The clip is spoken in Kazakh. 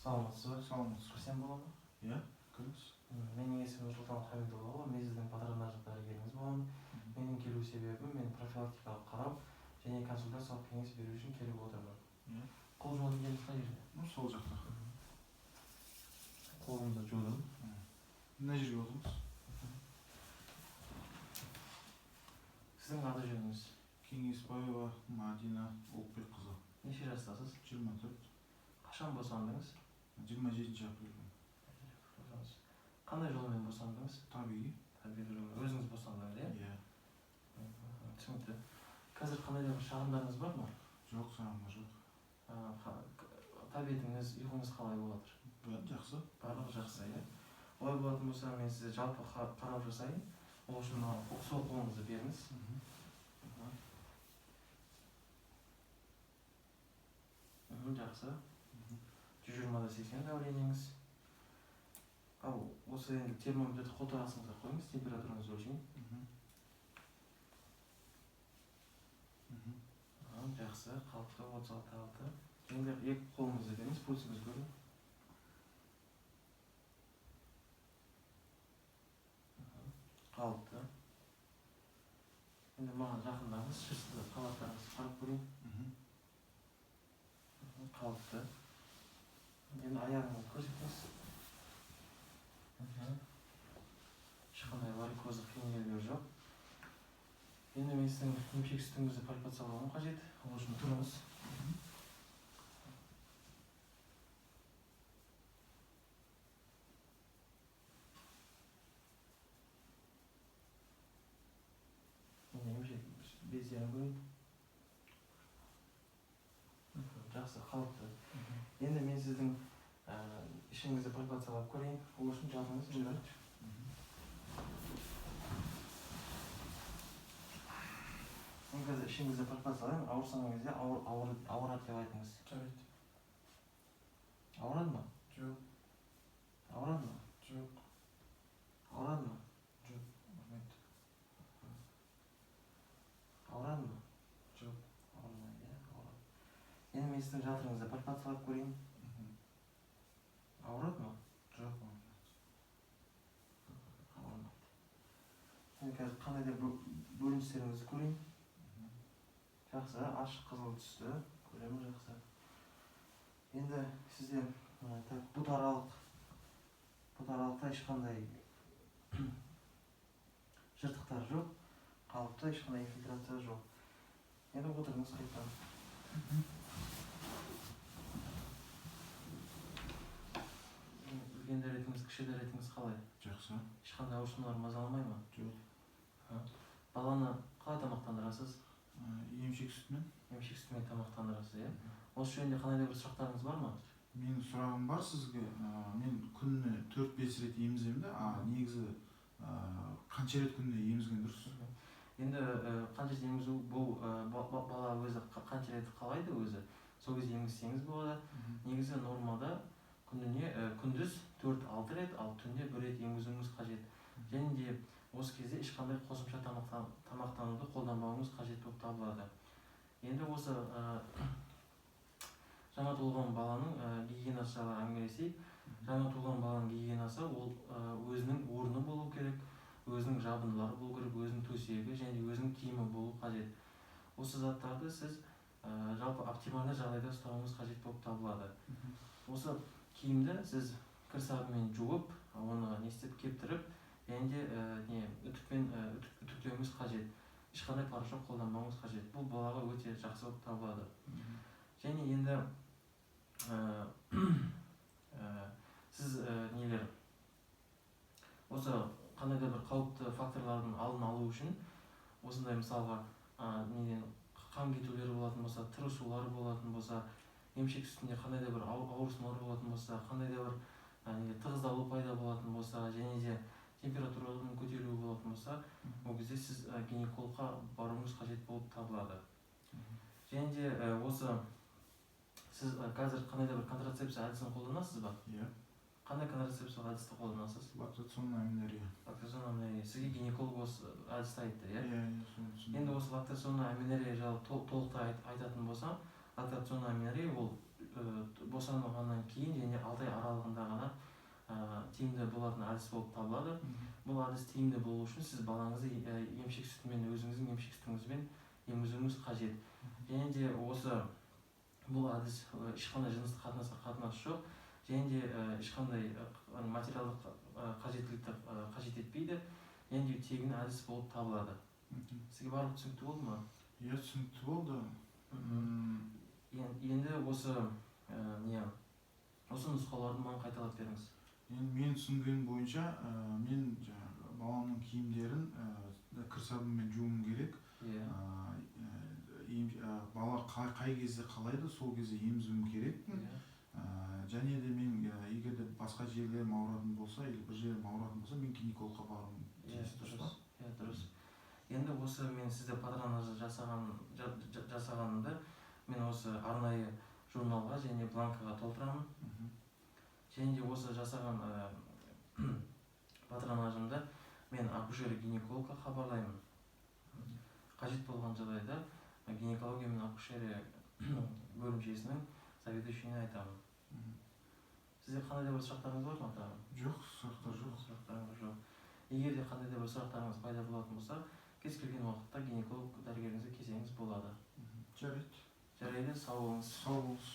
Саламатсыз ба? Саламатсыз. Кірсем бола ма? Иә, кіріңіз. Менің есімім Нұрсұлтан Хамидолла, мен сіздің патронаждық дәрігеріңіз боламын. Менің келу себебім мен профилактикалық қарау және консультациялық кеңес беру үшін келіп отырмын. Иә. Қол жуатын жеріңіз қай жерде? Сол жақта. Қолымды жудым. Мына жерге отырыңыз. Сіздің аты жөніңіз? Кеңесбаева Мадина Олқбекқызы. Неше жастасыз? 24. Қашан босандыңыз? 27 апрелде. Қандай жолмен босандыңыз? Табиғи. Табиғи жолмен. Өзіңіз босандыңыз, иә? Иә. Түсінікті. Қазір қандай да бір шағымдарыңыз бар ма? Жоқ, сағымда жоқ. Тәбетіңіз, ұйқыңыз қалай болады? Жақсы. Барлығы жақсы, иә? Олай болатын болса, мен сізді жалпы қарау жасайын. Ол үшін сол қолыңызды беріңіз. Жақсы. 120/80 давлениеңіз. Ал осы енді термометрді қолтық астыңызға қойыңыз, температураңызды өлшейін. Жақсы, қалыпты 36. Енді екі қолыңызды беріңіз, пульсіңіз көрін. Қалыпты. Енді маған жақындаңыз, шырысты қабаттарыңызды қарап көрейін. Қалыпты. Енді аяғыңызды көрсетіңіз. Ешқандай варикоздық кеңейлер жоқ. Енді мен сіздің емшек сүтіңізді пальпациялауым қажет. Ол үшін тұрыңыз. Енді емшек бездерін көрейін. Жақсы, қалыпты. Енді мен сіздің ішіңізді пальпациялап көрейін. Ол үшін жатыңыз, жүріп. Мен қазір ішіңізді пальпациялайын, ауырсаған кезде ауырады деп айтыңыз. Жарайды. Ауырады ма? Жоқ. Ауырады ма? Жоқ. Ауырады ма? Жоқ. Ауырмайды. Ауырады ма? Жоқ. Ауырмайды, иә? Ауырады. Енді мен сіздің жатырыңызды пальпациялап көрейін. Ауырады ма? Жоқ. Ауырмайды. Енді қазір қандай да бөліністеріңізді көрейін. Жақсы, ашық қызыл түсті. Көремін, жақсы. Енді сізде бұтаралықта ешқандай жыртықтар жоқ. Қалыпты, ешқандай инфильтрация жоқ. Енді отырыңыз қайтадан. Үлкен дәретіңіз, кіші дәретіңіз қалай? Жақсы. Ешқандай ауырсынулар мазаламай ма? Жоқ. Баланы қалай тамақтандырасыз? Емшек сүтімен. Емшек сүтімен тамақтандырасыз, иә? Осы жөнінде қандай да бір сұрақтарыңыз бар ма? Менің сұрағым бар сізге. Мен күніне 4-5 рет еміземін да, негізі қанша рет күніне емізген дұрыс? Енді қанша рет емізу, бұл бала өзі қанша рет қалайды өзі, сол кезде емізсеңіз болады. Негізі нормада күніне күндіз 4-6 рет, ал түнде 1 рет емізуіңіз қажет. Және де осы кезде ешқандай қосымша тамақтануды қолданбауыңыз қажет болып табылады. Енді осы жаңа туылған баланың гигиенасы жайлы әңгімелесейік. Жаңа туылған баланың гигиенасы ол өзінің орны болу керек, өзінің жабындылары болу керек, өзінің төсегі және өзінің киімі болу қажет. Осы заттарды сіз жалпы оптимальды жағдайда ұстауыңыз қажет болып табылады. Осы киімді сіз кір сабынмен жуып, оны кептіріп, және де үтіктеуіңіз қажет. Ешқандай порошок қолданбауыңыз қажет. Бұл балаға өте жақсы болып табылады. Және енді сіз осы қандай да бір қауіпті факторлардың алдын алу үшін осындай мысалға қан кетулер болатын болса, тырысулар болатын болса, емшек сүтінде қандай да бір ауырсынулар болатын болса, қандай да бір тығыздалу пайда болатын болса, және де температураның көтерілуі болатын болса, ол кезде сіз гинекологқа баруыңыз қажет болып табылады. Және де осы сіз қазір қандай да бір контрацепция әдісін қолданасыз ба? Иә. Қандай контрацепциялық әдісті қолданасыз? Лактационная аменорея. Лактационная аменорея. Сізге гинеколог осы әдісті айтты, иә? Иә. Енді осы лактационная аменорея жайлы толықтай айтатын болсам, лактационная аменорея ол босанғаннан кейін және 6 ай аралығында ғана тиімді болатын әдіс болып табылады. Бұл әдіс тиімді болу үшін сіз балаңызды емшек сүтімен, өзіңіздің емшек сүтіңізбен емізуіңіз қажет. Және де бұл әдіс ешқандай жыныстық қатынасқа қатынасы жоқ, және де ешқандай материалдық қажеттілікті қажет етпейді, және де тегін әдіс болып табылады. Сізге барлық түсінікті болды ма? Иә, түсінікті болды. Енді осы нұсқауларды маған қайталап беріңіз. Енді мен түсінгенім бойынша, мен баламның киімдерін кір сабынмен жууым керек. Бала қай кезде қалайды, сол кезде емізуім керек. Және де мен егер де басқа жерлерім ауыратын болса, бір жерім ауыратын болса, мен гинекологқа баруым тиіс, дұрыс па? Иә, дұрыс. Енді осы мен сізде патронажды жасағанымды мен осы арнайы журналға және бланкаға толтырамын. Және де осы жасаған патронажымды мен акушер-гинекологқа хабарлаймын. Қажет болған жағдайда гинекология мен акушерия бөлімшесінің заведующийіне айтамын. Сізде қандай да бір сұрақтарыңыз бар ма? Жоқ, сұрақтар жоқ. Сұрақтарыңыз жоқ. Егер де қандай да бір сұрақтарыңыз пайда болатын болса, кез келген уақытта гинеколог дәрігеріңізге келсеңіз болады. Жарайды. Жарайды, сау болыңыз. Сау болыңыз.